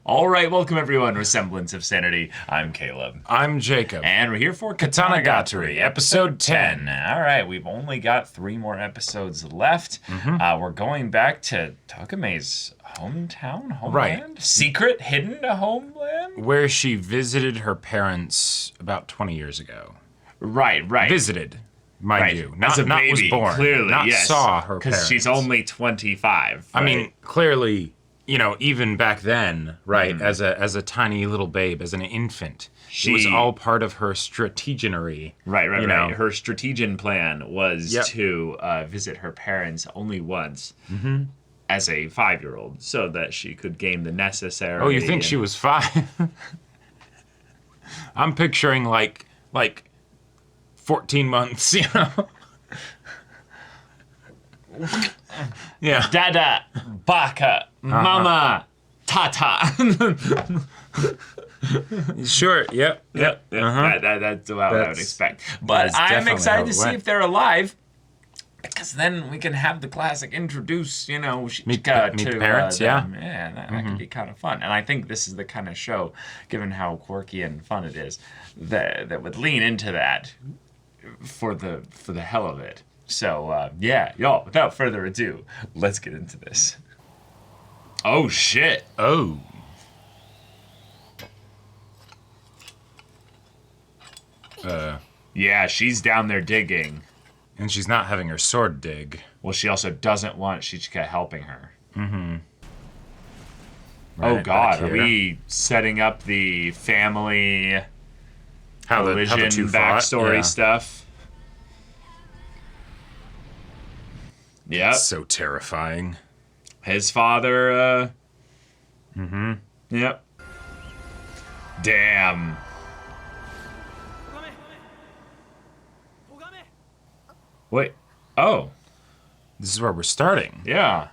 All right, welcome everyone to Semblance of Sanity. I'm Caleb. I'm Jacob. And we're here for Katanagatari, episode 10. All right, we've only got 3 more episodes left. We're going back to Tokume's homeland? Right. Secret, hidden homeland? Where she visited her parents about 20 years ago. Right. Visited, mind you. Not, As a not baby, was born. clearly, not yes. saw her parents. Because she's only 25. I right? mean, clearly, you know, even back then, right, as a tiny little babe, as an infant, it was all part of her strategenery. Right. know. Her strategian plan was to visit her parents only once as a 5-year-old so that she could gain the necessary... Oh, you think she was 5? I'm picturing like 14 months, you know? Yeah. Dada, baka, mama, tata. Sure, yep. That's what I would expect. But I'm definitely excited how to it see went. if they're alive. Because then we can have the classic introduce, you know, Meet to the parents, them. Yeah, that could be kind of fun. And I think this is the kind of show, given how quirky and fun it is, that would lean into that for the hell of it. So, y'all, without further ado, let's get into this. Oh, shit. Oh. Yeah, she's down there digging. And she's not having her sword dig. Well, she also doesn't want Shichika helping her. Right, Oh, God, back are here. we setting up the family How the collision two fought? backstory Yeah. stuff? Yep. So terrifying. His father, Yep. Damn. Wait. Oh. This is where we're starting. Yeah.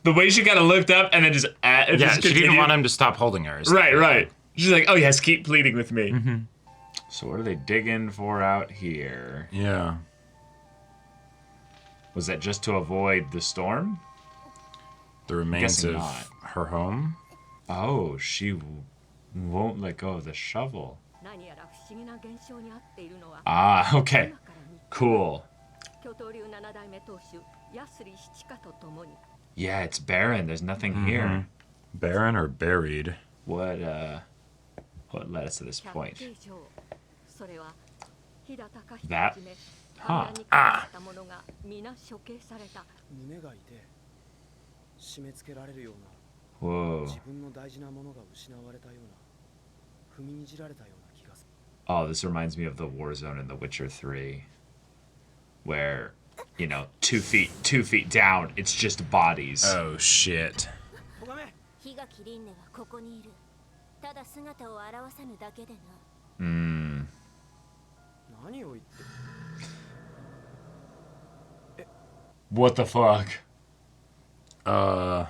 The way she kind of looked up and then just... Yeah, she didn't want him to stop holding her. Right. She's like, oh yes, keep pleading with me. So what are they digging for out here? Yeah. Was that just to avoid the storm? The remains Guessing of not. her home. Oh, she won't let go of the shovel. Ah, okay. Cool. Yeah, it's barren. There's nothing here. Barren or buried? What led us to this point? That? Huh. Ah. Whoa. Oh, this reminds me of the war zone in The Witcher 3. Where, you know, 2 feet down, it's just bodies. Oh, shit. What the fuck? I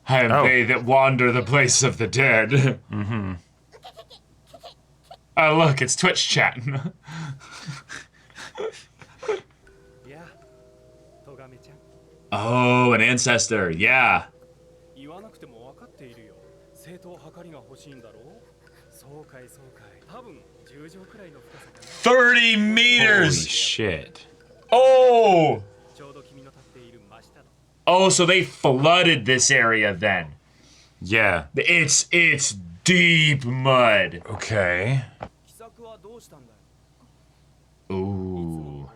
am they that wander the place of the dead. Oh, look, it's Twitch chatting. Oh, an ancestor, yeah. 30 Holy meters! shit. Oh! Oh, so they flooded this area then. Yeah. It's deep mud. Okay. Ooh.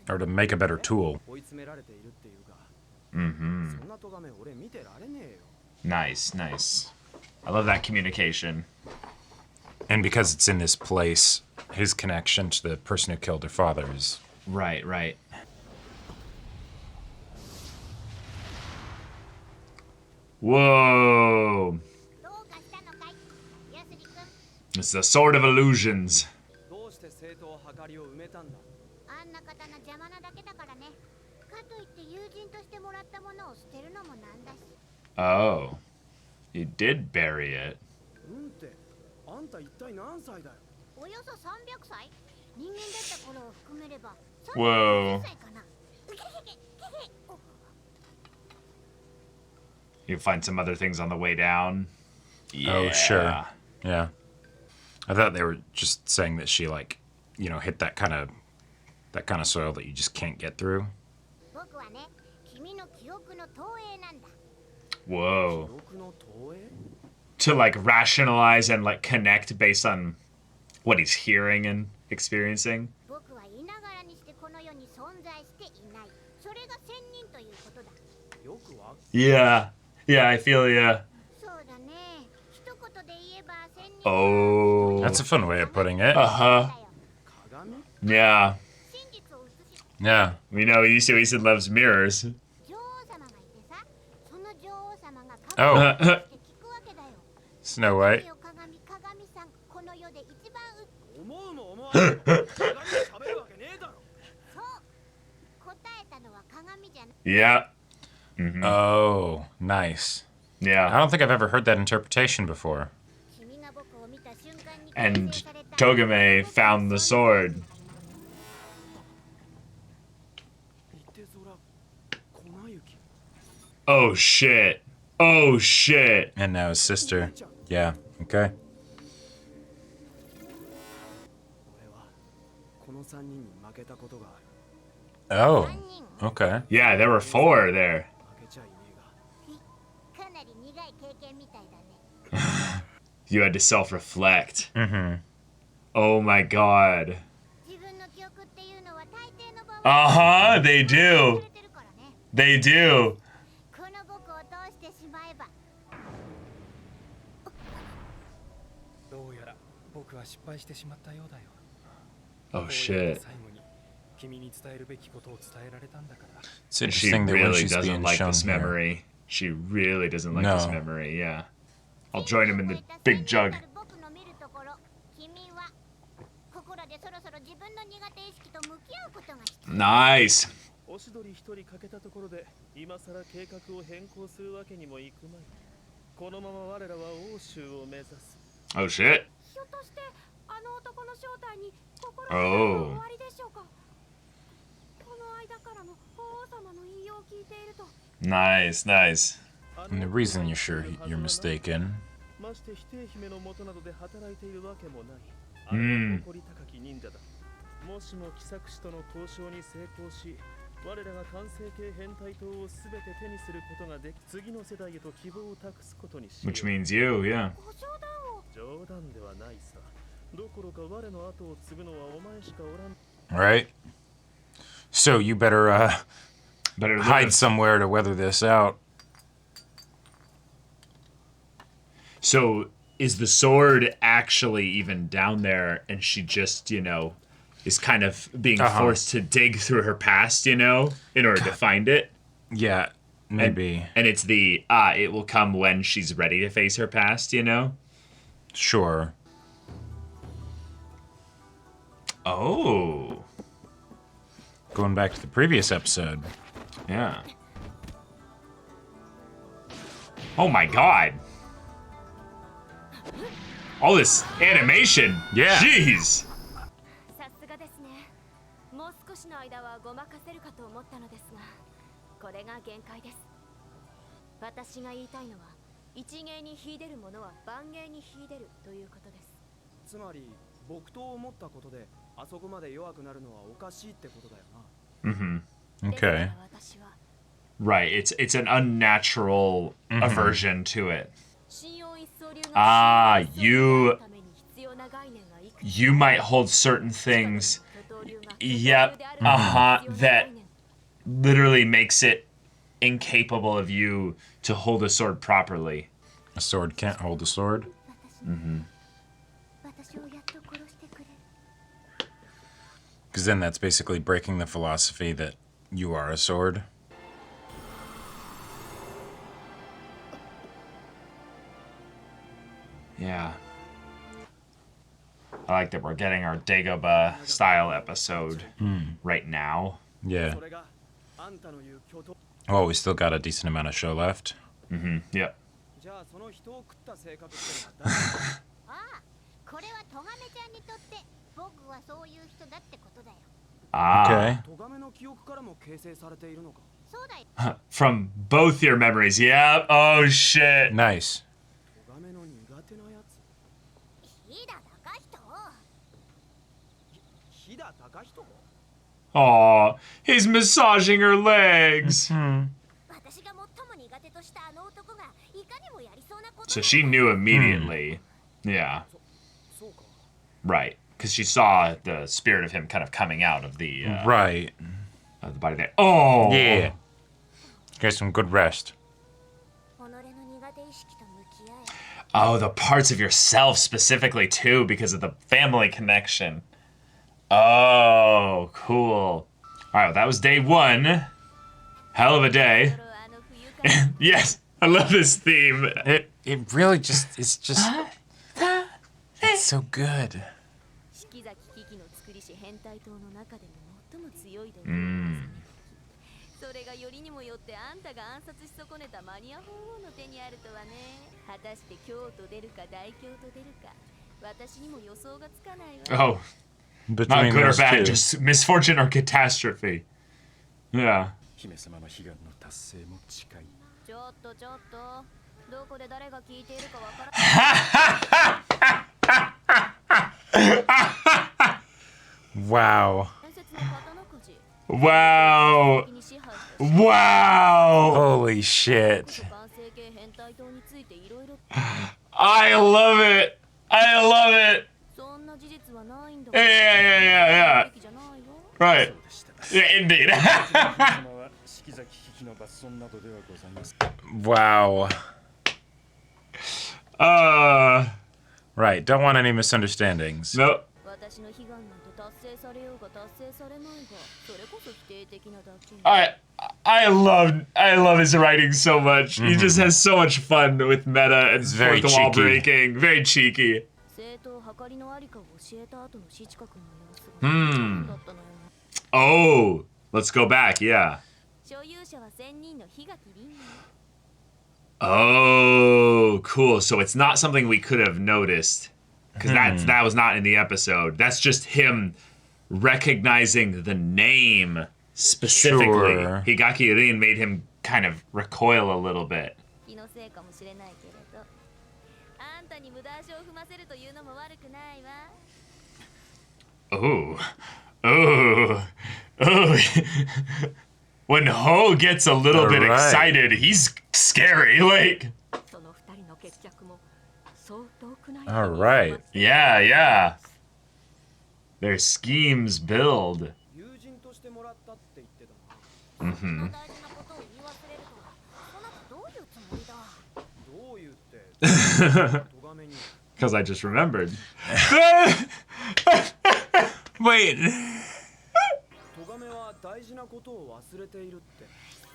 Or to make a better tool. Nice. I love that communication. And because it's in this place, his connection to the person who killed her father is... Right. Whoa. It's the sword of illusions. Oh. You did bury it. あんた一体何歳だよ。およそ300歳。人間だった頃 Whoa. You find some other things on the way down. Yeah. Oh, sure. Yeah. I thought they were just saying that she, like, you know, hit that kind of soil that you just can't get through. Whoa. To like rationalize and like connect based on what he's hearing and experiencing. Yeah. Yeah, I feel ya. Oh. That's a fun way of putting it. Uh-huh. Yeah. Yeah. We know Isu loves mirrors. Oh. Snow White. Yeah. Oh, nice. I Yeah. don't think I've ever heard that interpretation before. And Togame found the sword. Oh shit. Oh shit. And now his sister. Yeah, okay. Oh, okay. Yeah, there were 4 there. You had to self-reflect. Oh my god. Uh-huh, they do. They do. Oh shit. It's She interesting that when really she's doesn't being like shown this here. memory. She really doesn't like this No. memory, yeah. I'll join him in the big jug. Nice. おしどり一人欠けたところで今さら計画を変更するわけにもいくまい。このまま我らは欧州を目指す。 Oh shit. ひょっとしてあの男の正体に心 Oh. が終わりでしょうか。この間からの王様の言いようを聞いていると Nice, nice. And the reason you're sure you're mistaken. まして否定姫の元などで働いているわけもない。うん誇り高き忍者だ。もしも奇策師との交渉に成功し、我らが完成形変態刀をすべて手にすることができ、次の世代へと希望を託すことにしよう。 Which means you, yeah. ご冗談を。冗談ではないさ。どころか我の後を継ぐのはお前しかおらん。 Right? So you better Better hide live. somewhere to weather this out. So is the sword actually even down there and she just, you know, is kind of being forced to dig through her past, you know, in order to find it? Yeah, maybe. And it's the, it will come when she's ready to face her past, you know? Sure. Oh. Going back to the previous episode. Yeah. Oh my god. All this animation. Yeah. Jeez. さすがですね。もう少しの間はごまかせるかと思ったのですが、これが限界です。私が言いたいのは、一芸に秀でる者は万芸に秀でるということです。つまり木刀を持ったことであそこまで弱くなるのはおかしいってことだよな。Mm-hmm. ですか Okay. ら私は Right. It's an unnatural aversion to it. 信用一層流が Ah, 信用一層流のために必要な概念がいくつ You might hold certain things, 巨頭流が Yep, 巨頭流である uh-huh, 必要な that 概念 literally makes it incapable of you to hold a sword properly. A sword can't hold a sword. 私をやっと殺してくれる Because then that's basically breaking the philosophy that you are a sword. Yeah. I like that we're getting our Dagobah style episode right now. Yeah. それがあんたの言う巨頭。 Oh, we still got a decent amount of show left. Mm-hmm. Yep. じゃあその人を食った性格ってのは誰？ああこれはトガメちゃんにとって僕はそういう人だってことだよ Okay. 咎めの記憶からも形成されているのか。 そうだよ。 From both your memories. Yep. Oh shit. Nice. 咎めの苦手なやつ。飛騨高人。飛騨高人。 Aw, he's massaging her legs. 私が最も苦手としたあの男がいかにもやりそうなこと。 So she knew immediately. Yeah. そうか。 Right. Because she saw the spirit of him kind of coming out of the Right. of the body there. Oh. Yeah. Get some good rest. 己の苦手意識と向き合え。 Oh, the parts of yourself specifically too, because of the family connection. Oh, cool. All right, well, that was day 1. Hell of a day. あの不愉快 Yes, I love this theme. It really just it's so good. 四季崎危機の作りし変態党の中でも最も強いでそれがよりにもよってあんたが暗殺し損ねたマニア法王の手にあるとはね。果たして京と出るか大京と出るか私にも予想がつかないわ。 Oh, not Between good or those bad, two. just misfortune or catastrophe. Yeah. 姫様の悲願の達成も近い。ちょっとどこで誰が聞いているかわからない。 Wow. 伝説の刀鍛冶 Wow. に支配した Wow. Holy shit. 完成形変態党についていろいろ I love it. I love it. そんな事実はないんだ Yeah. じゃないよ。 Right. Yeah, indeed. 姫様は四季崎危機の抜損などではございます。 Wow. Right. Don't want any misunderstandings. No. 私の悲願なんて達成されようが達成されないがそれこそ否定的なだけ。 I love his writing so much. He just has so much fun with meta and very fourth wall cheeky. breaking. Very cheeky. 正当計りのありかを教えた後のシチカ君の様子がだったのよ。 Oh, let's go back. Yeah. 所有者は仙人の檜垣凛ね。 Oh, cool. So it's not something we could have noticed because that was not in the episode. That's just him recognizing the name specifically. Sure. Higaki Rin made him kind of recoil a little bit. 気のせいかもしれないけれど、あんたに無駄足を踏ませるというのも悪くないわ。 Oh. When Ho gets a little bit Alright. excited, he's scary. Like, その二人の決着もそう遠くない。 Alright. yeah. Their schemes build. 友人としてもらったって言ってたな。 そんな大事なことを言い忘れるとは、そなたどういうつもりだ。どう言って。咎めに。 Because I just remembered. Wait. 咎めは大事なことを忘れているって。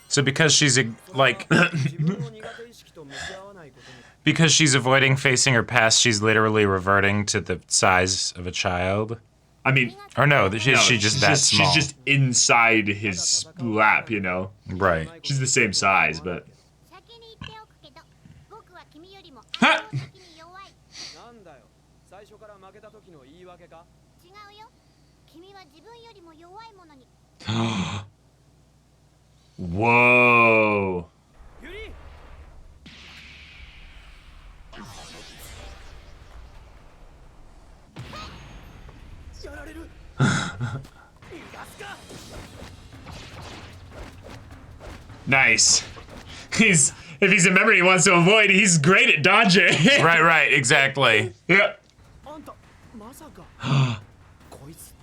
So because she's like 自分の苦手意識と向き合わないことに。 because she's avoiding facing her past, she's literally reverting to the size of a child. I mean, Or no, is no, she just that small? she's just inside his lap, you know? Right. She's the same size, but. 先に言っておくけど、僕は君よりも圧はっ倒的に弱い。なんだよ。最初から負けた時の言い訳か。違うよ。君は自分よりも弱いものに。 Whoa. ユリ。 やられる。 Nice. If he's a memory he wants to avoid, he's great at dodging. Right, exactly. Yeah. あんたまさか。こいつ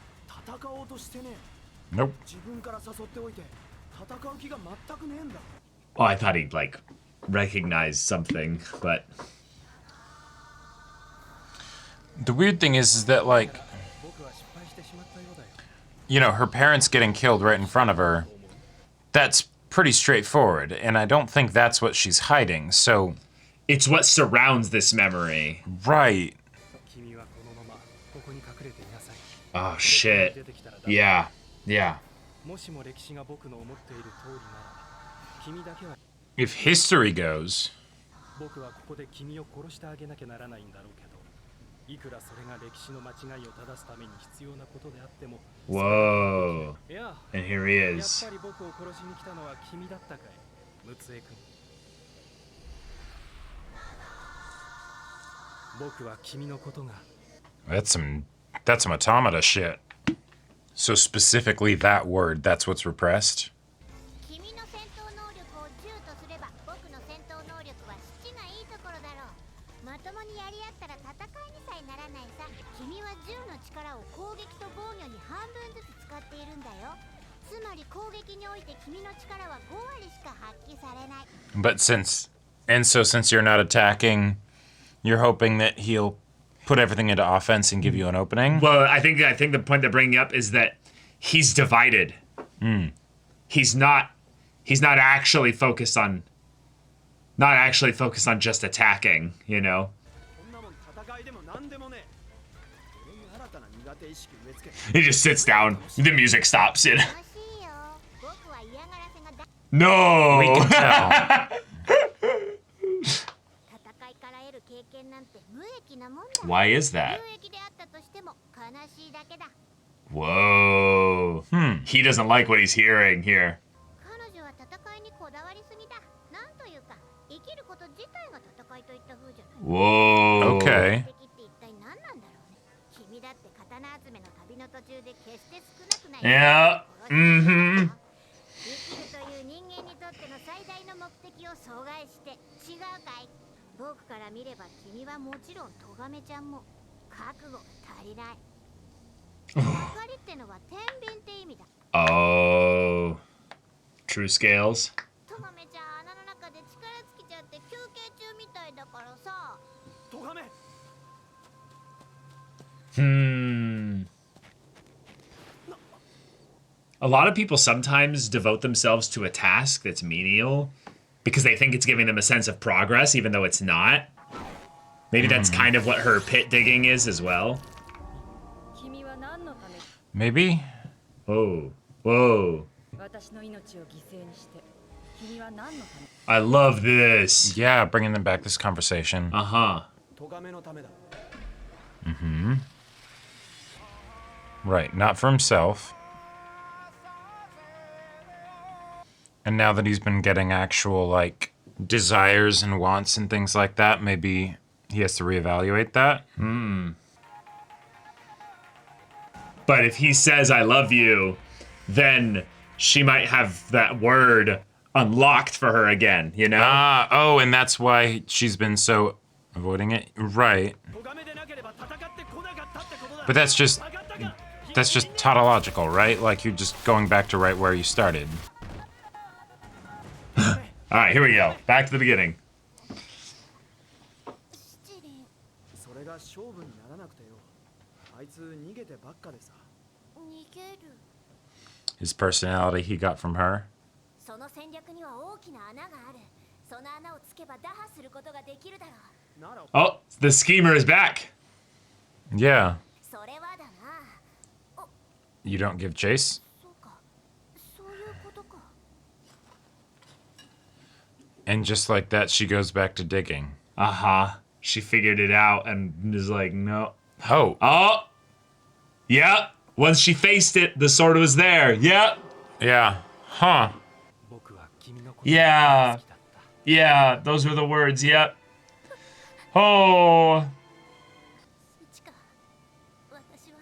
戦おうとしてね。 Nope. 自分から誘っておいて戦う気が全くねえんだ。 Oh, I thought he'd like recognize something, but The weird thing is that like, 僕は失敗してしまったようだよ。 you know, her parents getting killed right in front of her. That's pretty straightforward, and I don't think that's what she's hiding. So, it's what surrounds this memory. right. 君はこのままここに隠れていなさい。 Oh shit. 出てきたらだ。 Yeah. もしも歴史が僕の思っている通りなら、君だけは If history goes, 僕はここで君を殺してあげなきゃならないんだろうけど、いくらそれが歴史の間違いを正すために必要なことであっても Whoa. いや And here he やっ is. ぱり僕を殺しに来たのは君だったかいムツエ君僕は君のことが That's some automata shit. So specifically that word, that's what's repressed. 君の戦闘能力を10とすれば僕の戦闘能力は7がいいところだろうまともにやり合ったら戦いにさえならないさ君は10の力を攻撃と防御に半分ずつ使っているんだよつまり攻撃において君の力は5割しか発揮されない But since you're not attacking, you're hoping that he'll put everything into offense and give you an opening. Well, I think the point they're bringing up is that he's divided. He's not actually focused on just attacking, you know. こんなもん戦いでも何でもね俺に新たな苦手意識植え付け He just sits down. The music stops. You know? 楽しいよ僕は嫌がらせが No. We can tell. 戦いから得る経験なんて無益なもんだ Why is that? 有益であったとしても悲しいだけだ Whoa. He doesn't like what he's hearing here. 彼女は戦いにこだわりすぎだなんというか生きること自体が戦いといった風じゃない Whoa. Okay. 敵って一体何なんだろうね君だって刀集めの旅の途中で決して少なくない Yeah. Mm-hmm. 生きるという人間にとっての最大の目的を阻害して違うかい僕から見れば君はもちろんトガメちゃんも覚悟が足りない明かりってのは天秤って意味だ Oh. True scales. トガメちゃん穴の中で力尽きちゃって休憩中みたいだからさトガメ A lot of people sometimes devote themselves to a task that's menial because they think it's giving them a sense of progress, even though it's not. Maybe that's kind of what her pit digging is as well. 君は何のため Maybe? Whoa. Whoa. 私の命を犠牲にして君は何のため I love this. Yeah, bringing them back this conversation. Uh-huh. トガメのためだ Right, not for himself. And now that he's been getting actual, like, desires and wants and things like that, maybe he has to reevaluate that. But if he says, I love you, then she might have that word unlocked for her again, you know? Oh, and that's why she's been so avoiding it. Right. トガメでなければ戦ってこなかったってことだ But that's just tautological, right? Like you're just going back to right where you started. All right, here we go. Back to the beginning. 七輪それが勝負にならなくてよあいつ逃げてばっかでさ逃げる His personality he got from her. その戦略には大きな穴があるその穴をつけば打破することができるだろうなら Oh, the schemer is back. Yeah. それはだな You don't give chase? そうかそういうことか And just like that, she goes back to digging. Uh-huh. She figured it out and is like, no. Oh. Oh! Yep. Once she faced it, the sword was there. Yep. Yeah. Huh. 僕は君のことが Yeah. 好きだった Yeah, those were the words. Yep. Oh. スチカ私は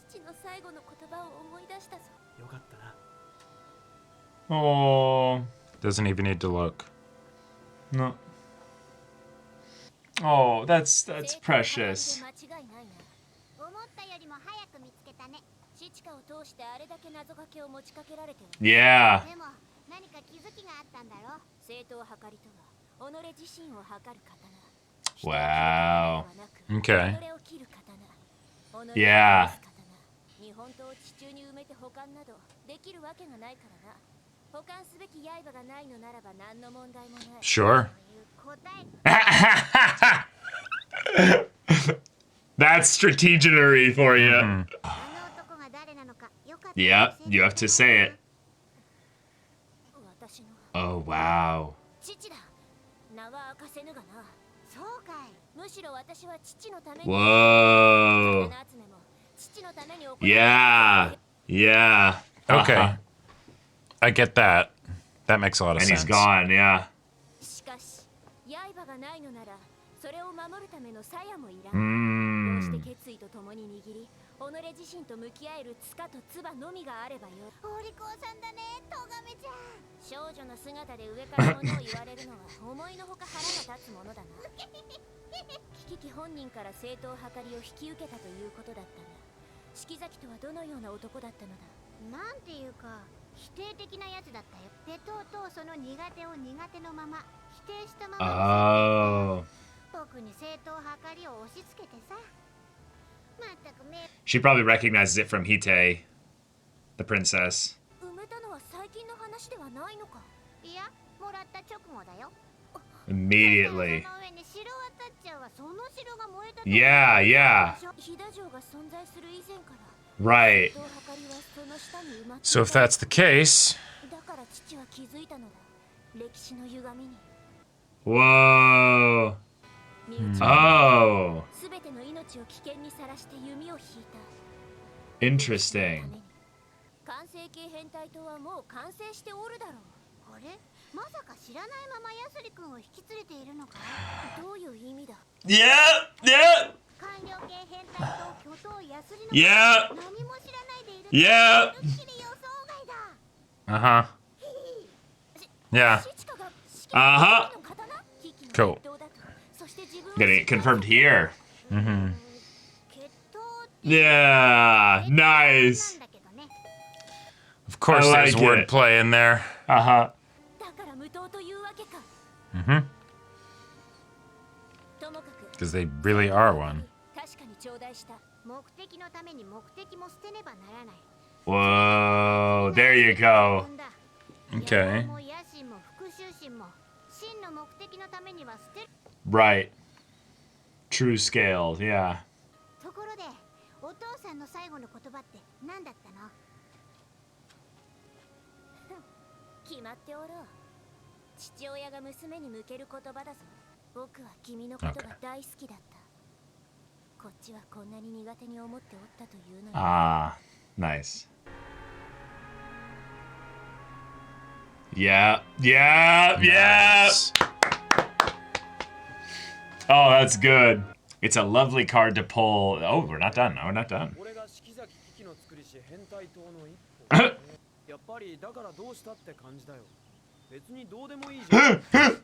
父の最後の言葉を思い出したぞよかったな Oh. Doesn't even need to look. No. Oh, that's precious. 間違いないな思ったよりも早く見つけたねシチカを通してあれだけ謎かけを持ちかけられてる Yeah. でも何か気づきがあったんだろ正当計りとは己自身を測る刀 Wow. Okay. 己を切る刀 Yeah. 日本刀を地中に埋めて保管などできるわけがないからな保管すべき刃がないのならば何の問題もない Sure. 答え That's strategery for you. あの男が誰なのかよかった Yep, you have to say it. 私の Oh, wow. 父だ名は明かせぬがなそうかい。むしろ私は父のために Whoa. 刀集めも父のために行う Yeah. Yeah. Okay. I get that. That makes a lot of And sense. he's gone, yeah. しかし刃がないのならそれを守るための鞘もいらん。こうして決意とともに握り己自身と向き合える塚と唾のみがあればよ。お利口さんだね、トガメちゃん。少女の姿で上から物を言われるのは思いのほか腹が立つものだな。キキ本人から正当計りを引き受けたということだったが、四季崎とはどのような男だったのだ。なんていうか否定的なやつだったよ。でとうとうその苦手を苦手のまま否定したまま Oh. 僕に正当計りを押し付けてさ。まったくめ。 She probably recognizes it from Hite, the princess. 埋めたのは最近の話ではないのか。いや、もらった直後だよ。 Immediately. その上に城は立っちゃうわ。その城が燃えた。 Yeah, yeah. 飛騨城が存在する以前から。 Right. 正当計りはその下に埋まっていた。 So if that's the case, だから父は気づいたのだ。歴史の歪みに。 Whoa. 身内 Oh. すべての命を危険にさらして弓を引いた。 Interesting. 完成形変態島はもう完成しておるだろう。あれ、まさか知らないままヤスリ君を引き連れているのか。どういう意味だ。 Yeah, yeah, 完了形変態島巨頭ヤスリの yeah, 何も知らないでいる。 yeah. ドッキリ予想外だ。 uh-huh. Yeah. シチカが式 Uh-huh. の刀。キキの Cool. 決闘だと。そして自分は Getting it confirmed here. 決闘 Yeah, nice. なんだけどね。 Of course, I there's like it. wordplay in there. Uh-huh. だから無糖というわけか。 Mm-hmm. ともかく Because they really are one. 確かに頂戴した。目的のために目的も捨てねばならない。 Whoa, there you go. Okay. 野望も野心も復讐心も真の目的のためには捨てる。 Right. True scales, yeah. ところでお父さんの最後の言葉って何だったの？決まっておろう。父親が娘に向ける言葉だぞ。僕は君のことが大好きだった。こっちはこんなに苦手に思っておったというのに。 Ah, nice. Yeah, yeah, yeah. Nice. Oh, that's good. It's a lovely card to pull. Oh, we're not done. No, we're not done. 俺が四季崎キキの作りし変態島の一歩やっぱりだからどうしたって感じだよ。別にどうでもいいじゃん。 Yeah,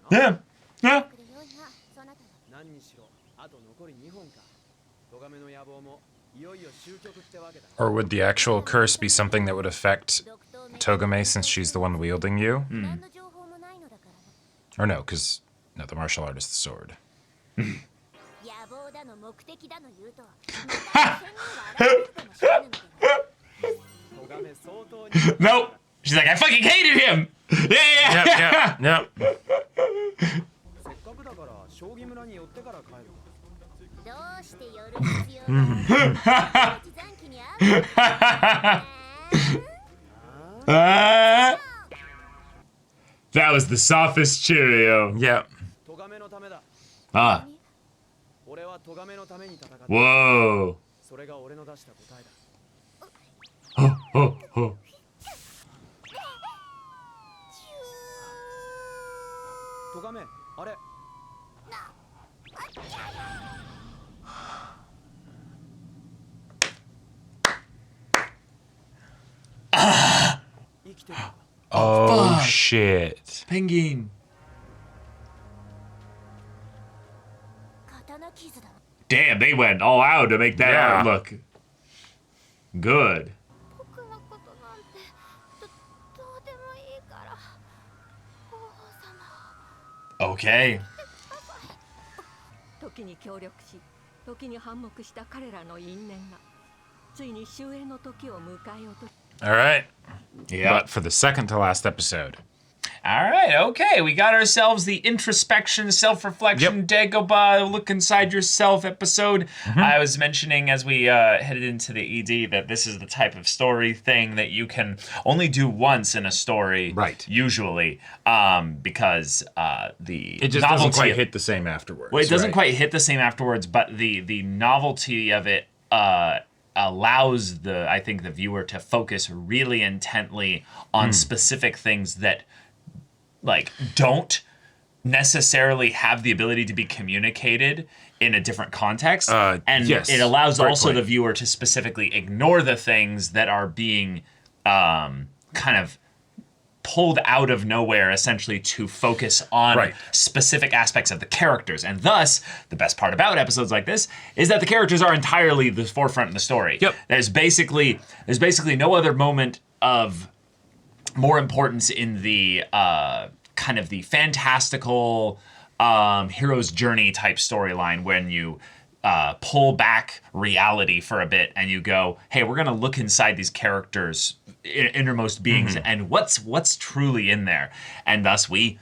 yeah. くれよいな、そなたが。何にしろあと残り2本か。トガメの野望もいよいよ終局ってわけだ。 Or would the actual curse be something that would affect Togame since she's the one wielding you? 何の情報もないのだから Or no, because no, the martial art is the sword. な。野望だの目的だの言うと、また仙人が現れるかもしれぬのだな。トガメ相当に Nope. She's like, I fucking hated him. Yeah, yeah. Yep, yep, yep. せっかくだから将棋村に寄ってから帰る。どうして寄る必要がある？残機に合うか。That was the softest Cheerio. Yep. トガメのためだ。 Ah, 俺はトガメのために戦った。 whoa. それが俺の出した答えだ。 Oh, oh, oh. トガメ、あれ。生きてる。 Oh, fuck. shit. Penguin. 刀傷だ。 Damn, they went all out to make that Yeah. art look good. 僕のことなんてどうでもいいから王様。 Okay. 時に協力し時に反目した彼らの因縁がついに終焉の時を迎えようと。 All right. Yeah. But for the second to last episode, All right, okay. We got ourselves the introspection, self-reflection, Dagobah, look inside yourself episode. I was mentioning as we headed into the ED that this is the type of story thing that you can only do once in a story, usually, because it just doesn't quite hit the same afterwards. Well, it doesn't quite hit the same afterwards, but the novelty of it allows the viewer to focus really intently on specific things that like don't necessarily have the ability to be communicated in a different context. It allows the viewer to specifically ignore the things that are being kind of pulled out of nowhere, essentially, to focus on specific aspects of the characters. And thus, the best part about episodes like this is that the characters are entirely the forefront of the story. There's basically no other moment of more importance in the kind of the fantastical hero's journey type storyline when you pull back reality for a bit and you go, hey, we're going to look inside these characters' innermost beings and what's truly in there. And thus we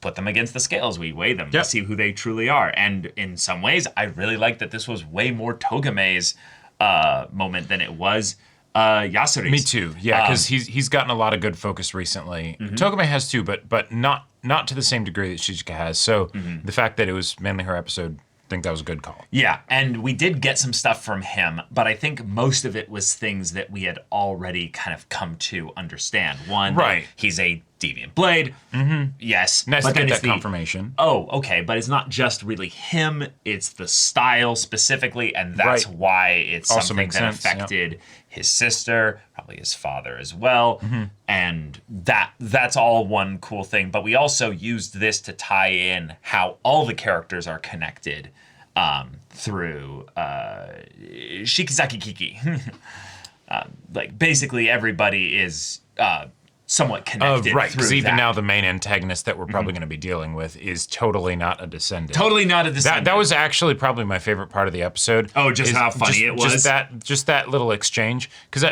put them against the scales. We weigh them to see who they truly are. And in some ways, I really like that this was way more Togame's moment than it was Yasuri's. Me too. Yeah, because he's gotten a lot of good focus recently. Togame has too, but not to the same degree that Shizuka has. So the fact that it was mainly her episode, I think that was a good call. Yeah, and we did get some stuff from him, but I think most of it was things that we had already kind of come to understand. One, he's a deviant blade. Yes. Nice to get that confirmation. Oh, okay, but it's not just really him, it's the style specifically, and that's why it's also something that affected his sister, probably his father as well, and that's all one cool thing. But we also used this to tie in how all the characters are connected through Shikizaki Kiki. Like, basically everybody is somewhat connected. Right, because even now the main antagonist that we're probably going to be dealing with is totally not a descendant. Totally not a descendant. That was actually probably my favorite part of the episode. Oh, just how funny it was? Just that little exchange. Because,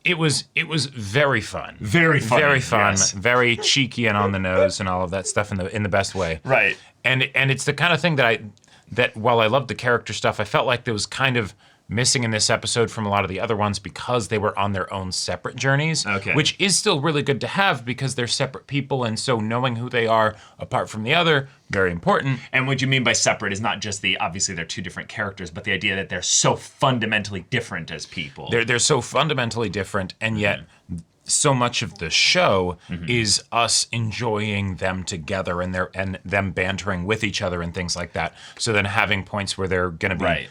it was very fun. Very funny. Very fun. Yes. Very cheeky and on the nose and all of that stuff in the best way. Right. And it's the kind of thing that while I loved the character stuff, I felt like there was kind of missing in this episode from a lot of the other ones because they were on their own separate journeys, which is still really good to have because they're separate people, and so knowing who they are apart from the other, very important. And what you mean by separate is not just obviously they're two different characters, but the idea that they're so fundamentally different as people. They're so fundamentally different, and yet so much of the show is us enjoying them together and them bantering with each other and things like that. So then having points where they're going to be,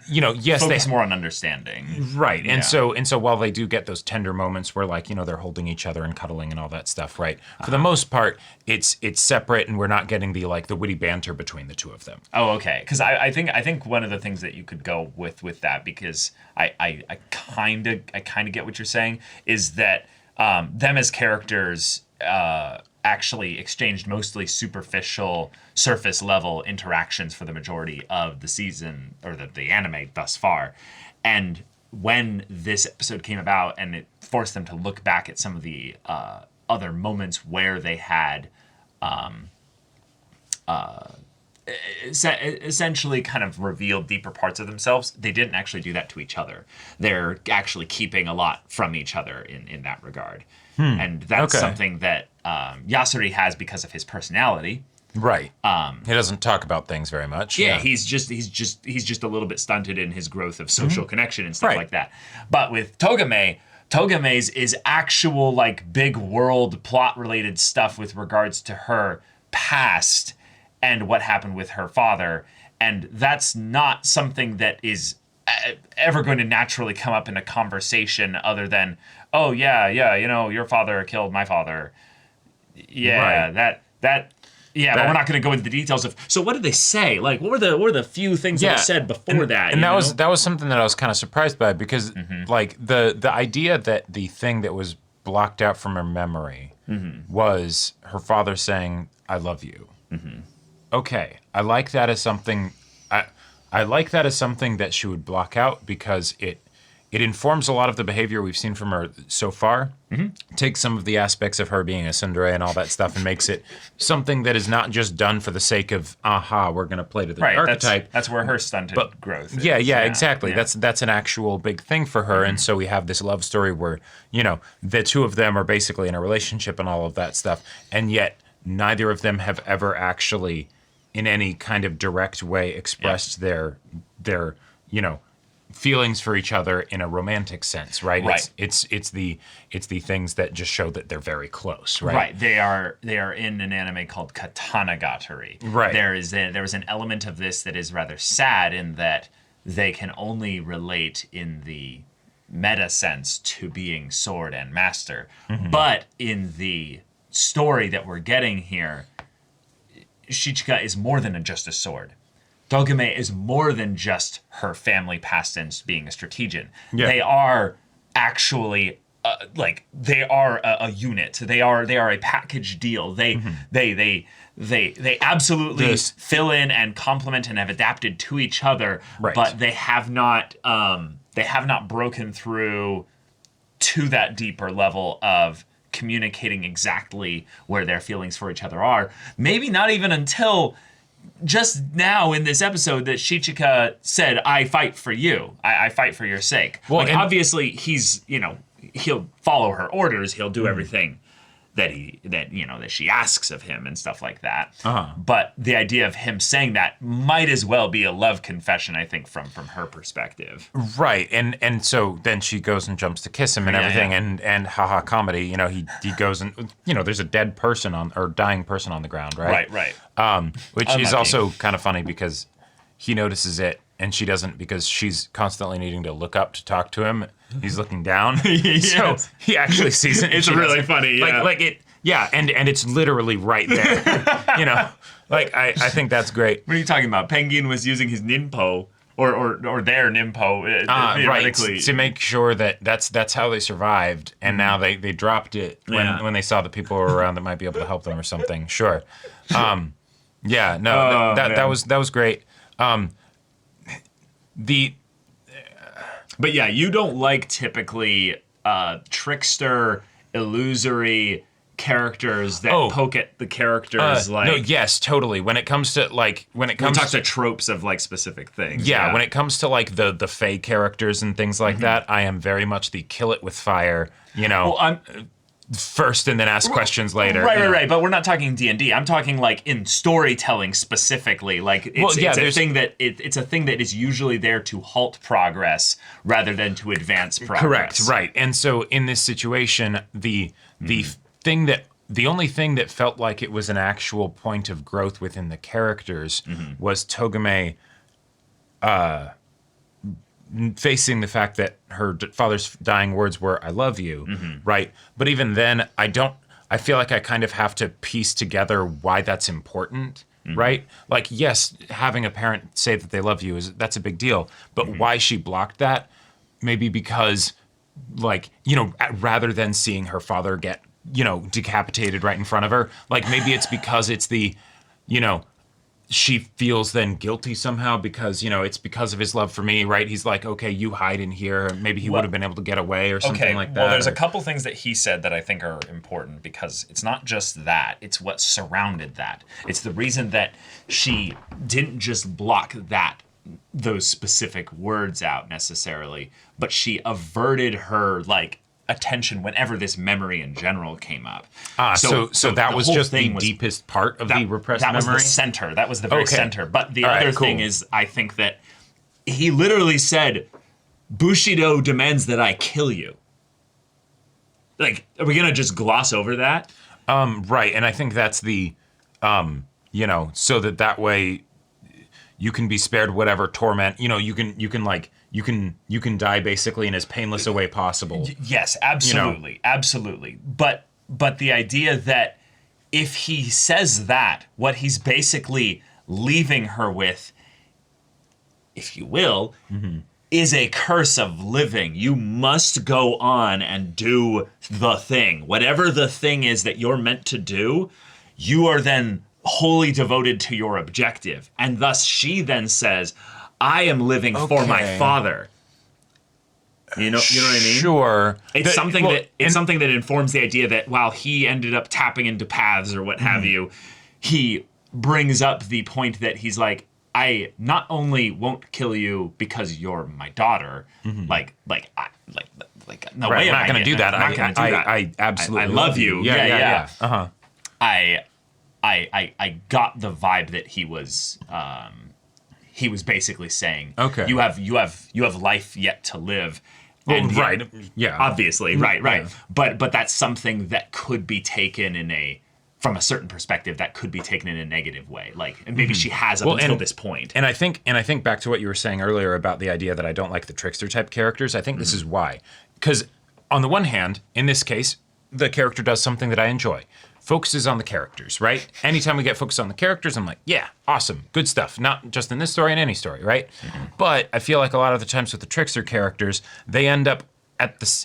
yes, focus more on understanding. Right. And so while they do get those tender moments where they're holding each other and cuddling and all that stuff, right? For the most part, it's separate and we're not getting the witty banter between the two of them. Oh, okay. Because I think one of the things that you could go with that, because I kind of get what you're saying, is that them as characters actually exchanged mostly superficial, surface level interactions for the majority of the season, or the anime thus far. And when this episode came about and it forced them to look back at some of the other moments where they had essentially kind of revealed deeper parts of themselves, they didn't actually do that to each other. They're actually keeping a lot from each other in that regard. And that's something that Yasuri has because of his personality. Right. He doesn't talk about things very much. Yeah, he's just a little bit stunted in his growth of social connection and stuff like that. But with Togame's is actual big world plot related stuff with regards to her past and what happened with her father. And that's not something that is ever going to naturally come up in a conversation other than, oh, yeah, your father killed my father. Yeah, but we're not going to go into the details of, so what did they say? What were the few things that were said before that? And that was something that I was kind of surprised by because, the idea that the thing that was blocked out from her memory was her father saying, I love you. Okay, I like that as something. I like that as something that she would block out because it it informs a lot of the behavior we've seen from her so far. Takes some of the aspects of her being a tsundere and all that stuff and makes it something that is not just done for the sake of, we're going to play to the archetype. That's where her stunted growth is. Yeah, exactly. Yeah. That's an actual big thing for her. And so we have this love story where, the two of them are basically in a relationship and all of that stuff. And yet neither of them have ever actually in any kind of direct way expressed their feelings for each other in a romantic sense, right? Right. It's the things that just show that they're very close, right? Right. They are in an anime called Katanagatari. Right. There is an element of this that is rather sad in that they can only relate in the meta sense to being sword and master. But in the story that we're getting here, Shichika is more than just a sword. Togame is more than just her family past tense being a strategian. Yeah. They are actually they are a unit. They are a package deal. They absolutely fill in and complement and have adapted to each other. Right. But they have not broken through to that deeper level of communicating exactly where their feelings for each other are. Maybe not even until just now in this episode that Shichika said, I fight for you. I fight for your sake. Well, obviously he's, he'll follow her orders. He'll do everything that she asks of him and stuff like that. But the idea of him saying that might as well be a love confession, I think, from her perspective. Right. And so then she goes and jumps to kiss him and everything. Yeah. And haha comedy, he goes and, there's a dead person or dying person on the ground, right? Right. Which is also kind of funny because he notices it and she doesn't, because she's constantly needing to look up to talk to him. He's looking down. Yes. So he actually sees it. It's really funny. Yeah. Like it. Yeah. And it's literally right there. I think that's great. What are you talking about? Penguin was using his ninpo or their ninpo theoretically. Right, to make sure that that's how they survived. And now they dropped it when they saw the people were around that might be able to help them or something. Sure. That was great. But yeah, you don't like typically trickster, illusory characters that poke at the characters no, yes, totally. When it comes to to tropes of specific things. Yeah, when it comes to the Fae characters and things like that, I am very much the kill it with fire. Well, first and then ask questions later. Right. But we're not talking D&D. I'm talking in storytelling specifically. It's a thing that is usually there to halt progress rather than to advance progress. Correct. Right. And so in this situation, the only thing that felt like it was an actual point of growth within the characters was Togame facing the fact that her father's dying words were "I love you," right? But even then, I feel like I kind of have to piece together why that's important, right? Yes, having a parent say that they love you that's a big deal, but why she blocked that? Maybe because, rather than seeing her father get, decapitated right in front of her, maybe it's because it's the, she feels then guilty somehow because, it's because of his love for me, right? He's like, okay, you hide in here. Maybe he would have been able to get away or something like that. Well, there's a couple things that he said that I think are important because it's not just that. It's what surrounded that. It's the reason that she didn't just block those specific words out necessarily, but she averted her, attention whenever this memory in general came up. So that was just the deepest part of the repressed memory? That was the center. That was the very center. But the other thing is, I think that he literally said, Bushido demands that I kill you. Are we going to just gloss over that? Right. And I think that's the, so that way you can be spared whatever torment, you can die basically in as painless a way possible. Yes, absolutely. Absolutely. But the idea that if he says that, what he's basically leaving her with, if you will, is a curse of living. You must go on and do the thing. Whatever the thing is that you're meant to do, you are then wholly devoted to your objective. And thus she then says, I am living for my father. You know what I mean? Sure. It's something that informs the idea that while he ended up tapping into paths or what have you, he brings up the point that he's like, I not only won't kill you because you're my daughter, no right, way I'm not going to do that. I absolutely I love you. Yeah. Uh-huh. I got the vibe that he was basically saying, okay, you have life yet to live. And right. Yeah. Obviously. Right. Yeah. But that's something that could be taken from a certain perspective, that could be taken in a negative way. Like, and maybe she has up until this point. And I think back to what you were saying earlier about the idea that I don't like the trickster type characters. I think this is why. Because on the one hand, in this case, the character does something that I enjoy. Focuses on the characters, right? Anytime we get focused on the characters, I'm like, yeah, awesome, good stuff. Not just in this story, in any story, right? But I feel like a lot of the times with the trickster characters, they end up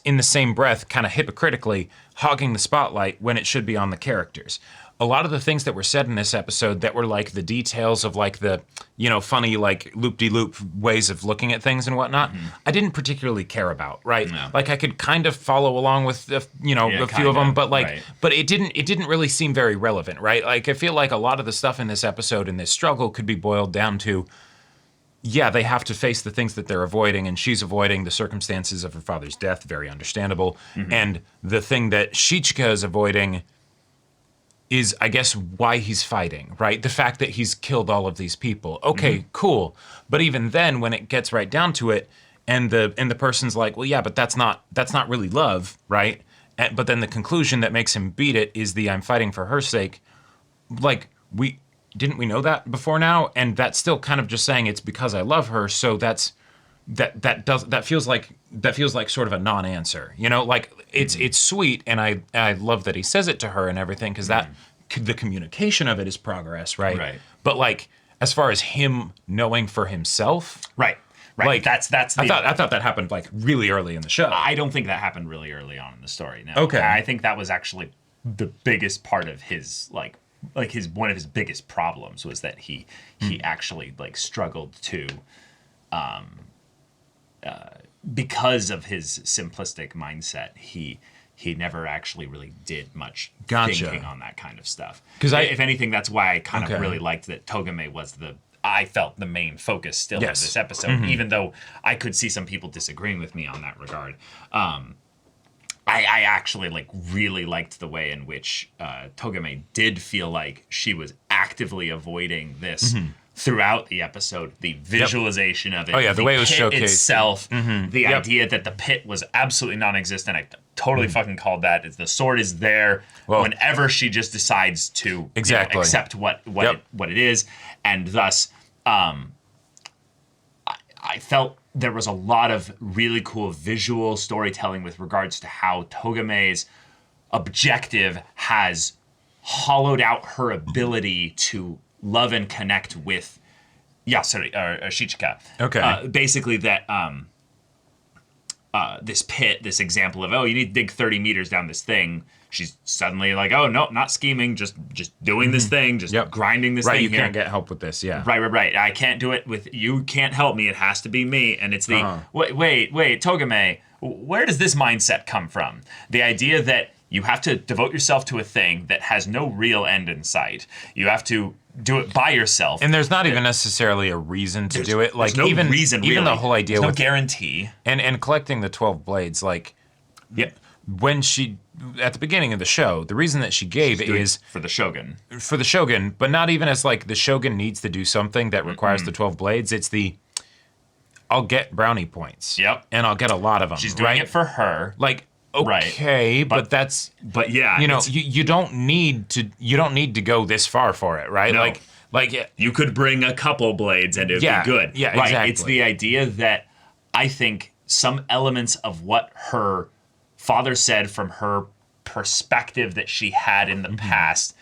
in the same breath, kind of hypocritically, hogging the spotlight when it should be on the characters. A lot of the things that were said in this episode that were like the details of like the, funny like loop-de-loop ways of looking at things and whatnot, I didn't particularly care about, right? No. Like I could kind of follow along with a few of them, but but it didn't really seem very relevant, right? Like I feel like a lot of the stuff in this episode and this struggle could be boiled down to, yeah, they have to face the things that they're avoiding, and she's avoiding the circumstances of her father's death, very understandable. And the thing that Shichika is avoiding is, I guess, why he's fighting, right? The fact that he's killed all of these people. Okay, cool. But even then, when it gets right down to it, and the person's like, well, yeah, but that's not really love, right? But then the conclusion that makes him beat it is the I'm fighting for her sake. Like, didn't we know that before now? And that's still kind of just saying it's because I love her. So that feels like sort of a non-answer, like it's sweet. And I love that he says it to her and everything. Cause the communication of it is progress. Right. But like, as far as him knowing for himself. Right. Like I thought that happened like really early in the show. I don't think that happened really early on in the story. No. Okay. I think that was actually the biggest part of his one of his biggest problems was that he actually like struggled to because of his simplistic mindset, he never actually really did much thinking on that kind of stuff. Because if anything, that's why I kind of really liked that Togame was I felt the main focus still of this episode, even though I could see some people disagreeing with me on that regard. I actually like really liked the way in which Togame did feel like she was actively avoiding this throughout the episode. The visualization of it, the way it was showcased itself, the idea that the pit was absolutely non-existent. I totally fucking called that. The sword is there whenever she just decides to accept what it is, and thus I felt there was a lot of really cool visual storytelling with regards to how Togame's objective has hollowed out her ability to love and connect with Shichika. Okay. Basically that this pit, this example of, you need to dig 30 meters down this thing. She's suddenly like, oh, no, not scheming, just doing this thing, just grinding this thing. Right, you can't get help with this, yeah. Right. I can't do it with, you can't help me, it has to be me. And it's the, wait, Togame, where does this mindset come from? The idea that you have to devote yourself to a thing that has no real end in sight. You have to do it by yourself. And there's not even necessarily a reason to do it. Like, no reason, even really. the whole idea there's with no guarantee. And collecting the 12 blades, like, when she, at the beginning of the show, the reason that she gave is for the Shogun. For the Shogun, but not even as like the Shogun needs to do something that requires the 12 blades. It's I'll get brownie points. Yep. And I'll get a lot of them. She's doing it for her. Like, okay, but that's, yeah, you don't need to go this far for it, right? No. Like you could bring a couple blades and it'd be good. Yeah, right. Exactly. It's the idea that I think some elements of what her father said from her perspective that she had in the past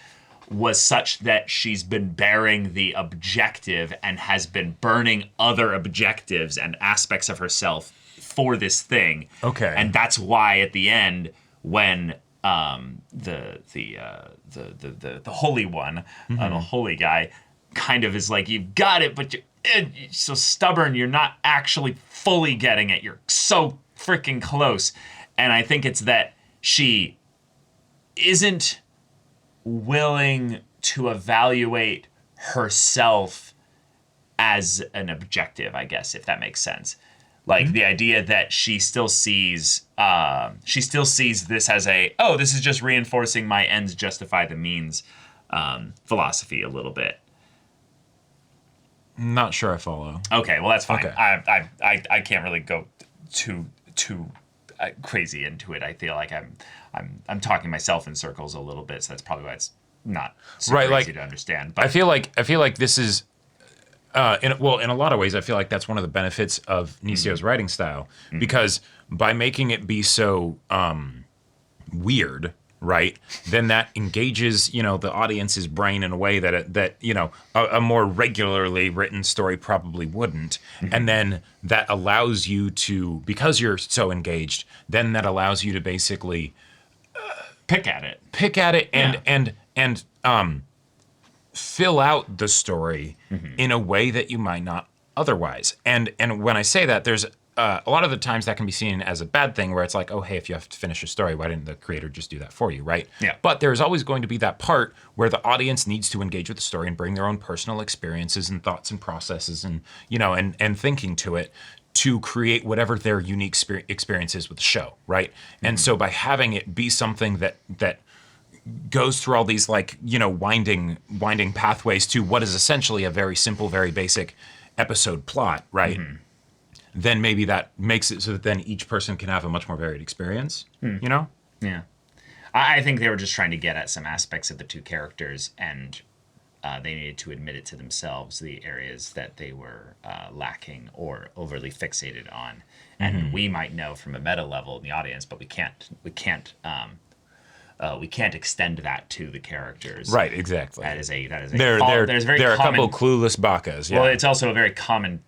was such that she's been bearing the objective and has been burning other objectives and aspects of herself for this thing. Okay. And that's why at the end, when the holy one, the holy guy, kind of is like, you've got it, but you're so stubborn, you're not actually fully getting it. You're so freaking close. And I think it's that she isn't willing to evaluate herself as an objective, I guess, if that makes sense. Like the idea that she still sees this as this is just reinforcing my ends justify the means philosophy a little bit. Not sure I follow. Okay, well that's fine. Okay. I can't really go too crazy into it. I feel like I'm talking myself in circles a little bit, so that's probably why it's not super easy to understand. But I feel like this is in a lot of ways, I feel like that's one of the benefits of Nisio's writing style, because by making it be so weird, right, then that engages, the audience's brain in a way that a more regularly written story probably wouldn't. And then that allows you to, because you're so engaged, then that allows you to basically pick at it and fill out the story in a way that you might not otherwise. And when I say that, there's a lot of the times that can be seen as a bad thing, where it's like, oh, hey, if you have to finish a story, why didn't the creator just do that for you, right? Yeah. But there's always going to be that part where the audience needs to engage with the story and bring their own personal experiences and thoughts and processes and, and thinking to it, to create whatever their unique experience is with the show, right? And so by having it be something that goes through all these winding pathways to what is essentially a very simple, very basic episode plot, right? Then maybe that makes it so that then each person can have a much more varied experience, Yeah. I think they were just trying to get at some aspects of the two characters, and they needed to admit it to themselves, the areas that they were lacking or overly fixated on. And we might know from a meta level in the audience, but we can't extend that to the characters. Right, exactly. That is a They're a couple clueless bakas. Yeah. Well, it's also a very common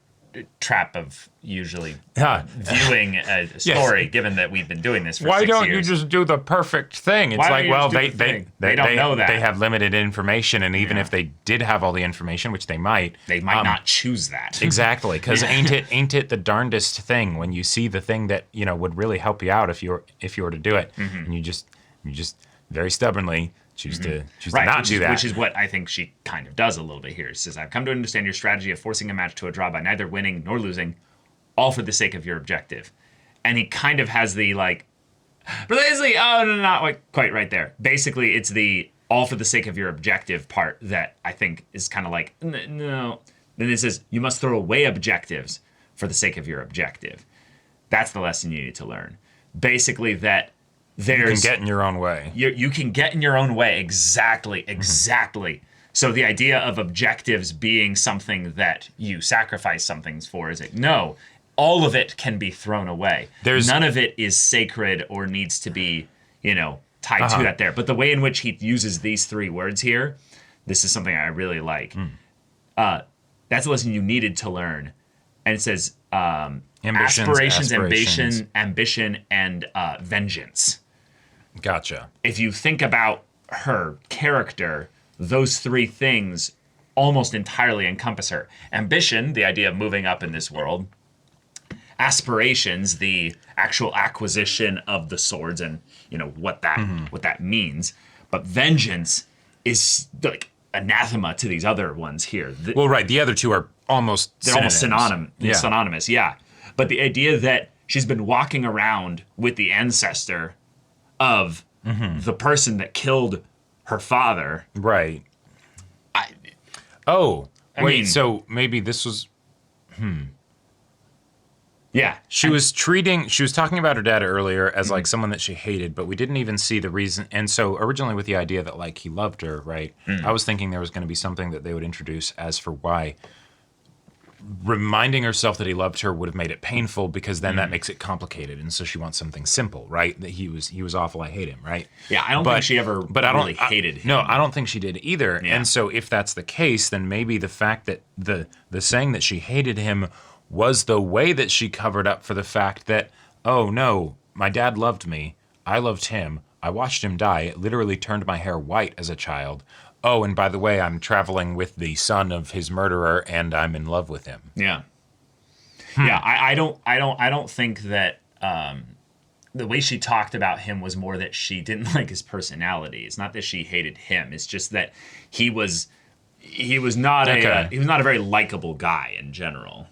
trap of usually viewing a story, given that we've been doing this for 6 years. Why don't you just do the perfect thing? It's like, well, they don't know that. They have limited information, and even if they did have all the information, which they might not choose that. Exactly, because ain't it the darndest thing when you see the thing that would really help you out if you were to do it, and you just very stubbornly choose to not do that. Which is what I think she kind of does a little bit here. She says, I've come to understand your strategy of forcing a match to a draw by neither winning nor losing, all for the sake of your objective. And he kind of has the but basically, not quite right there. Basically, it's the all for the sake of your objective part that I think is kind of like, no. Then it says, you must throw away objectives for the sake of your objective. That's the lesson you need to learn. Basically, that you can get in your own way. You can get in your own way. Exactly. So the idea of objectives being something that you sacrifice some things for is no, all of it can be thrown away. None of it is sacred or needs to be, tied to that there. But the way in which he uses these three words here, this is something I really like. That's a lesson you needed to learn. And it says aspirations, ambition, and vengeance. Gotcha. If you think about her character, those three things almost entirely encompass her. Ambition, the idea of moving up in this world. Aspirations, the actual acquisition of the swords and what that means. But vengeance is like anathema to these other ones here. Well, right. The other two are almost synonymous. Yeah. But the idea that she's been walking around with the ancestor of the person that killed her father. Right. So maybe this was... Yeah. She was talking about her dad earlier as like someone that she hated, but we didn't even see the reason. And so originally with the idea that he loved her, right? I was thinking there was going to be something that they would introduce as for why reminding herself that he loved her would have made it painful, because then that makes it complicated. And so she wants something simple, right? That he was awful, I hate him, right? Yeah, I don't think she ever really hated him. No, I don't think she did either. Yeah. And so if that's the case, then maybe the fact that the saying that she hated him was the way that she covered up for the fact that, oh no, my dad loved me, I loved him, I watched him die, it literally turned my hair white as a child. Oh, and by the way, I'm traveling with the son of his murderer, and I'm in love with him. Yeah, yeah. I don't think that the way she talked about him was more that she didn't like his personality. It's not that she hated him. It's just that he was not a very likable guy in general.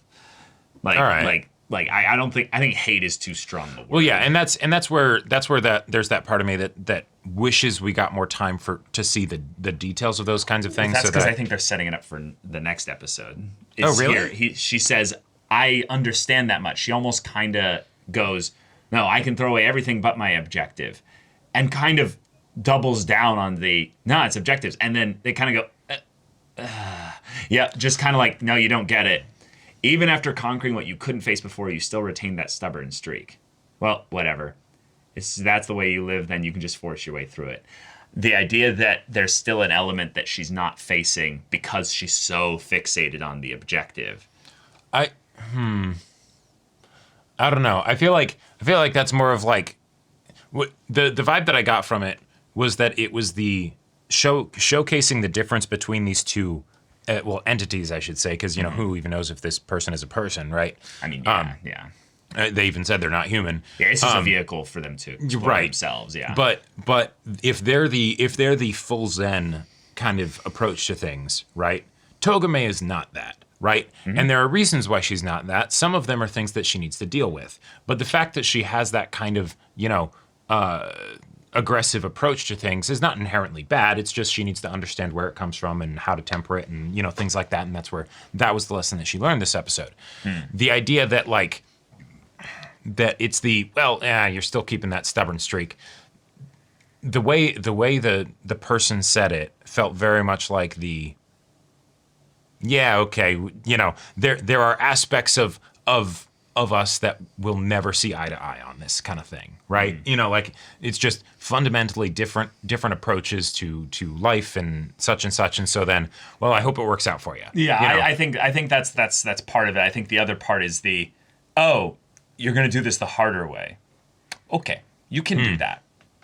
Like, all right. I don't think, I think hate is too strong a word. Well, yeah, and that's where there's that part of me that wishes we got more time to see the details of those kinds of things. That's because I think they're setting it up for the next episode. Oh, really? She says, I understand that much. She almost kind of goes, no, I can throw away everything but my objective, and kind of doubles down on no, it's objectives. And then they kind of go, yeah, just kind of like, no, you don't get it. Even after conquering what you couldn't face before, you still retain that stubborn streak. Well, whatever. That's the way you live, then you can just force your way through it. The idea that there's still an element that she's not facing because she's so fixated on the objective. I don't know. I feel like that's more of like the vibe that I got from it was that it was the showcasing the difference between these two entities, I should say, because who even knows if this person is a person, right? I mean, yeah. They even said they're not human. Yeah, it's just a vehicle for them to explore themselves. Yeah, but if they're the full Zen kind of approach to things, right? Togame is not that, right? Mm-hmm. And there are reasons why she's not that. Some of them are things that she needs to deal with. But the fact that she has that kind of aggressive approach to things is not inherently bad. It's just she needs to understand where it comes from and how to temper it and things like that. And that was the lesson that she learned this episode. The idea that that it's you're still keeping that stubborn streak. The way the person said it felt very much like there are aspects of us that will never see eye to eye on this kind of thing, right? It's just fundamentally different approaches to life and such, and so then, well, I hope it works out for you. Yeah, I think that's part of it. I think the other part is you're going to do this the harder way. Okay, you can do that.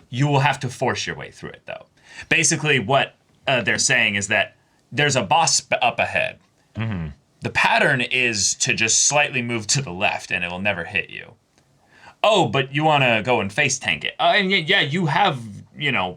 You will have to force your way through it, though. Basically, what they're saying is that there's a boss up ahead. Mm-hmm. The pattern is to just slightly move to the left, and it will never hit you. Oh, but you want to go and face tank it. And yeah, you have,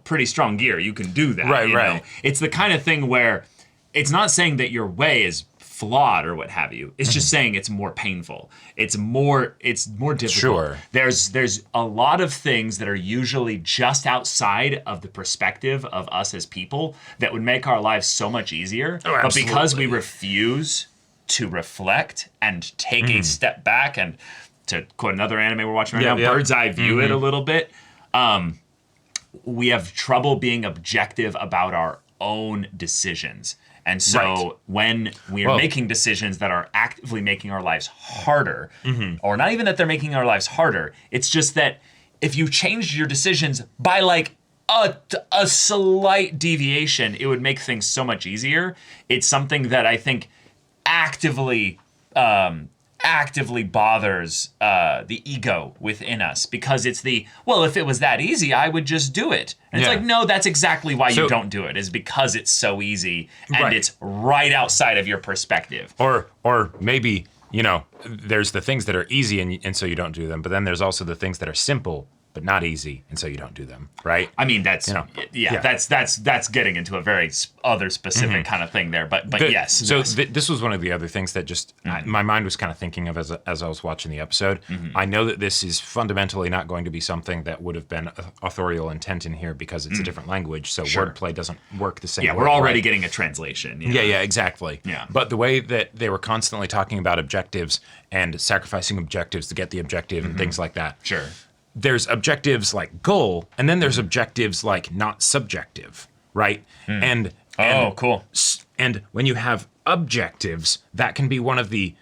pretty strong gear. You can do that. Right. It's the kind of thing where it's not saying that your way is flawed or what have you. It's just saying it's more painful. It's more difficult. Sure. There's a lot of things that are usually just outside of the perspective of us as people that would make our lives so much easier. Oh, but because we refuse to reflect and take a step back, and to quote another anime we're watching right now, bird's eye view it a little bit, we have trouble being objective about our own decisions. And so when we are making decisions that are actively making our lives harder, or not even that they're making our lives harder, it's just that if you changed your decisions by a slight deviation, it would make things so much easier. It's something that I think actively bothers the ego within us, because it's if it was that easy, I would just do it. And it's like, no, that's exactly why you don't do it, is because it's so easy and it's right outside of your perspective. Or maybe, there's the things that are easy and so you don't do them, but then there's also the things that are simple but not easy, and so you don't do them, right? I mean, that's getting into a very other specific kind of thing there, but yes. So this was one of the other things that just my mind was kind of thinking of as I was watching the episode. I know that this is fundamentally not going to be something that would have been authorial intent in here because it's a different language, so wordplay doesn't work the same way. Yeah, we're already getting a translation. Yeah, exactly. Yeah. But the way that they were constantly talking about objectives and sacrificing objectives to get the objective and things like that. Sure. There's objectives like goal, and then there's objectives like not subjective, right? And cool. And when you have objectives, that can be one of the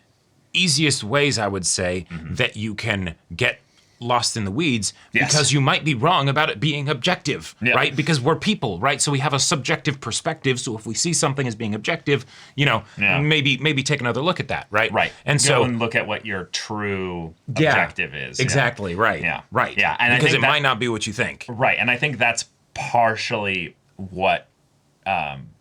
easiest ways, I would say, that you can get lost in the weeds, because you might be wrong about it being objective, right? Because we're people, right? So we have a subjective perspective. So if we see something as being objective, maybe take another look at that, right? Right. And go and look at what your true objective is. Exactly. Right. Yeah. Right. Yeah. And because I think it might not be what you think. Right. And I think that's partially what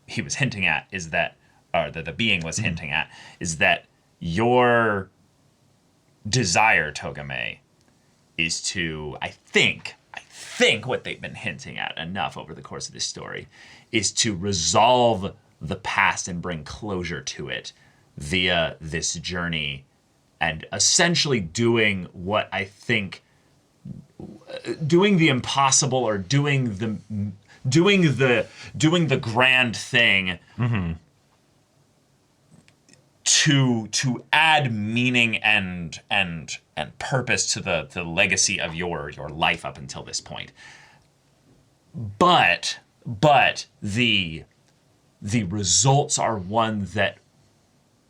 he was hinting at, is that, or the being was hinting at, is that your desire, Togame, is to, I think what they've been hinting at enough over the course of this story is to resolve the past and bring closure to it via this journey, and essentially doing what I think, doing the impossible, or doing the grand thing, to add meaning and purpose to the legacy of your life up until this point. But the results are one that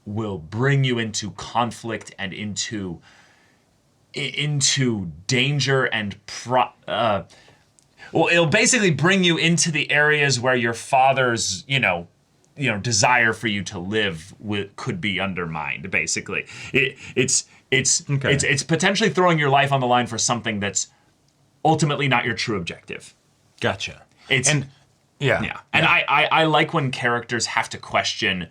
will bring you into conflict and into danger and it'll basically bring you into the areas where your father's desire for you to live could be undermined. Basically, it's potentially throwing your life on the line for something that's ultimately not your true objective. Gotcha. And I like when characters have to question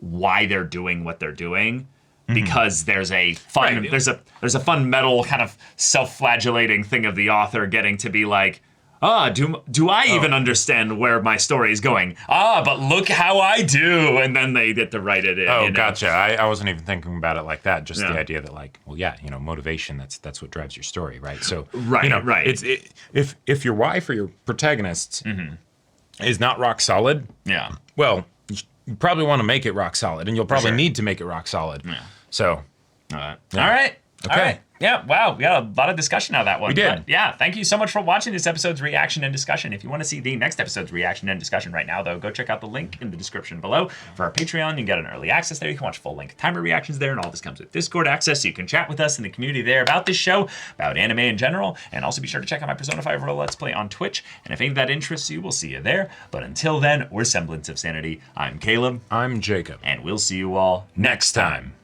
why they're doing what they're doing, because there's a fun there's a fun metal kind of self-flagellating thing of the author getting to be like, do I even understand where my story is going? But look how I do, and then they get to write it in. Gotcha. I wasn't even thinking about it like that. Just the idea that, like, motivation. That's what drives your story, right? So right. If your why for your protagonists is not rock solid, well, you probably want to make it rock solid, and you'll probably need to make it rock solid. Yeah. So, all right. Okay. All right. Yeah, wow, we got a lot of discussion out of that one. We did. But yeah, thank you so much for watching this episode's reaction and discussion. If you want to see the next episode's reaction and discussion right now, though, go check out the link in the description below for our Patreon. You can get an early access there. You can watch full-length timer reactions there, and all this comes with Discord access, so you can chat with us in the community there about this show, about anime in general, and also be sure to check out my Persona 5 Roll Let's Play on Twitch. And if any of that interests you, we'll see you there. But until then, we're Semblance of Sanity. I'm Caleb. I'm Jacob. And we'll see you all next time.